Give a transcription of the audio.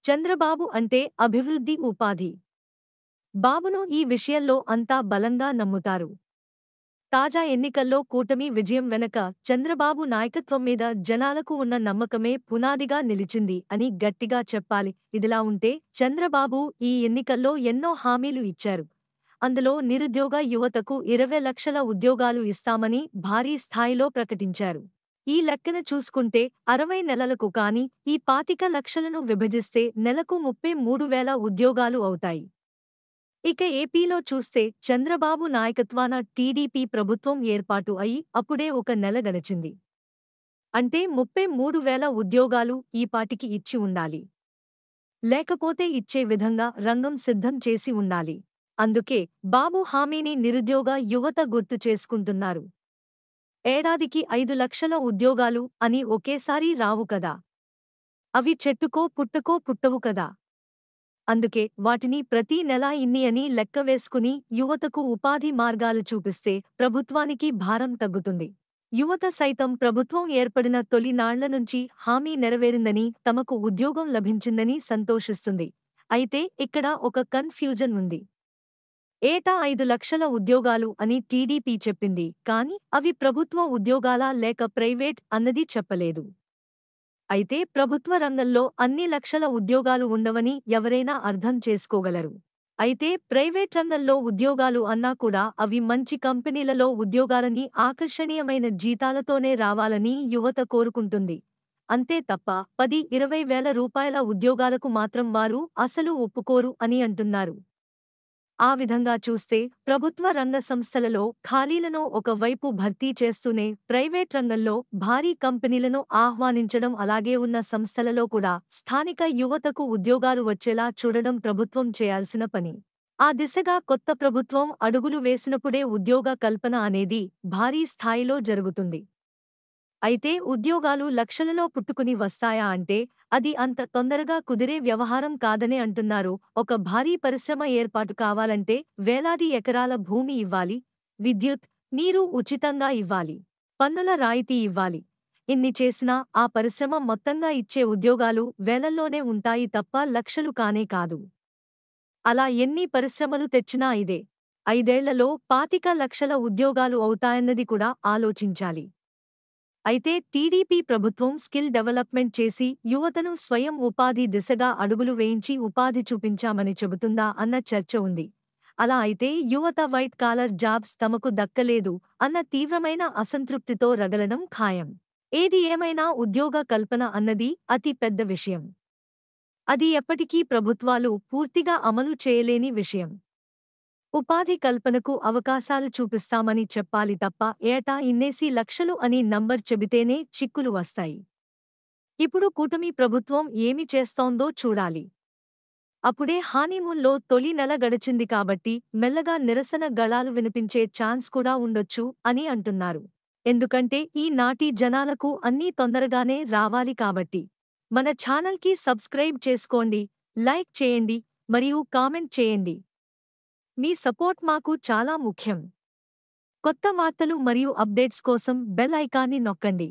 చంద్రబాబు అంటే అభివృద్ధి ఉపాధి. బాబును ఈ విషయంలో అంతా బలంగా నమ్ముతారు. తాజా ఎన్నికల్లో కూటమి విజయం వెనక చంద్రబాబు నాయకత్వం మీద జనాలకు ఉన్న నమ్మకమే పునాదిగా నిలిచింది అని గట్టిగా చెప్పాలి. ఇదిలా ఉంటే చంద్రబాబు ఈ ఎన్నికల్లో ఎన్నో హామీలు ఇచ్చారు. అందులో నిరుద్యోగ యువతకు 20 లక్షల ఉద్యోగాలు ఇస్తామని భారీ స్థాయిలో ప్రకటించారు. ఈ లెక్కన చూసుకుంటే 60 నెలలకు కాని ఈ 25 లక్షలను విభజిస్తే నెలకు 33,000 ఉద్యోగాలు అవుతాయి. ఇక ఏపీలో చూస్తే చంద్రబాబు నాయకత్వాన టీడీపీ ప్రభుత్వం ఏర్పాటు అయి అప్పుడే ఒక నెల గడిచింది. అంటే 33,000 ఉద్యోగాలు ఈపాటికి ఇచ్చి ఉండాలి. లేకపోతే ఇచ్చే విధంగా రంగం సిద్ధం చేసి ఉండాలి. అందుకే బాబు హామీని నిరుద్యోగ యువత గుర్తు చేసుకుంటున్నారు. ఏడాదికి 5 లక్షల ఉద్యోగాలు అని ఒకేసారి రావు కదా. అవి చెట్టుకో పుట్టకో పుట్టవు కదా. అందుకే వాటిని ప్రతీ నెలా ఇన్ని అని లెక్కవేసుకుని యువతకు ఉపాధి మార్గాలు చూపిస్తే ప్రభుత్వానికి భారం తగ్గుతుంది. యువత సైతం ప్రభుత్వం ఏర్పడిన తొలి నాళ్ల నుంచి హామీ నెరవేరిందని, తమకు ఉద్యోగం లభించిందని సంతోషిస్తుంది. అయితే ఇక్కడ ఒక కన్ఫ్యూజన్ ఉంది. ఏటా 5 లక్షల ఉద్యోగాలు అని టీడీపీ చెప్పింది, కాని అవి ప్రభుత్వ ఉద్యోగాలా లేక ప్రైవేట్ అన్నది చెప్పలేదు. అయితే ప్రభుత్వ రంగంలో అన్ని లక్షల ఉద్యోగాలు ఉండవని ఎవరైనా అర్థం చేసుకోగలరు. అయితే ప్రైవేట్ రంగంలో ఉద్యోగాలు అన్నా కూడా అవి మంచి కంపెనీలలో ఉద్యోగాలని, ఆకర్షణీయమైన జీతాలతోనే రావాలని యువత కోరుకుంటుంది. అంతే తప్ప 10-20 వేల రూపాయల ఉద్యోగాలకు మాత్రం వారు అసలు ఒప్పుకోరు అని అంటున్నారు. ఆ విధంగా చూస్తే ప్రభుత్వ రంగ సంస్థలలో ఖాళీలను ఒకవైపు భర్తీ చేస్తూనే ప్రైవేట్ రంగంలో భారీ కంపెనీలను ఆహ్వానించడం, అలాగే ఉన్న సంస్థలలో కూడా స్థానిక యువతకు ఉద్యోగాలు వచ్చేలా చూడడం ప్రభుత్వం చేయాల్సిన పని. ఆ దిశగా కొత్త ప్రభుత్వం అడుగులు వేసినప్పుడే ఉద్యోగ కల్పన అనేది భారీ స్థాయిలో జరుగుతుంది. అయితే ఉద్యోగాలు లక్షలలో పుట్టుకుని వస్తాయా అంటే అది అంత తొందరగా కుదిరే వ్యవహారం కాదనే అంటున్నారు. ఒక భారీ పరిశ్రమ ఏర్పాటు కావాలంటే వేలాది ఎకరాల భూమి ఇవ్వాలి, విద్యుత్, నీరు ఉచితంగా ఇవ్వాలి, పన్నుల రాయితీ ఇవ్వాలి. ఇన్ని చేసినా ఆ పరిశ్రమ మొత్తంగా ఇచ్చే ఉద్యోగాలు వేలల్లోనే ఉంటాయి తప్ప లక్షలు కానే కాదు. అలా ఎన్ని పరిశ్రమలు తెచ్చినా ఇదే 5 ఏళ్లలో 25 లక్షల ఉద్యోగాలు అవుతాయన్నది కూడా ఆలోచించాలి. అయితే టీడీపీ ప్రభుత్వం స్కిల్ డెవలప్మెంట్ చేసి యువతను స్వయం ఉపాధి దిశగా అడుగులు వేయించి ఉపాధి చూపించామని చెబుతుందా అన్న చర్చ ఉంది. అలా అయితే యువత వైట్ కాలర్ జాబ్స్ తమకు దక్కలేదు అన్న తీవ్రమైన అసంతృప్తితో రగలడం ఖాయం. ఏది ఏమైనా ఉద్యోగ కల్పన అన్నది అతి పెద్ద విషయం. అది ఎప్పటికీ ప్రభుత్వాలు పూర్తిగా అమలు చేయలేని విషయం. ఉపాధి కల్పనకు అవకాశాలు చూపిస్తామని చెప్పాలి తప్ప ఏటా ఇన్నేసి లక్షలు అని నంబర్ చెబితేనే చిక్కులు వస్తాయి. ఇప్పుడు కూటమి ప్రభుత్వం ఏమి చేస్తోందో చూడాలి. అప్పుడే హానీమూన్లో తొలి నెల గడిచింది కాబట్టి మెల్లగా నిరసన గళాలు వినిపించే ఛాన్స్ కూడా ఉండొచ్చు అని అంటున్నారు. ఎందుకంటే ఈ నాటి జనాలకు అన్నీ తొందరగానే రావాలి కాబట్టి. మన ఛానల్కి సబ్స్క్రైబ్ చేసుకోండి, లైక్ చేయండి మరియు కామెంట్ చేయండి. మీ సపోర్ట్ మాకు చాలా ముఖ్యం. కొత్త వార్తలు మరియు అప్డేట్స్ కోసం బెల్ ఐకాన్ని నొక్కండి.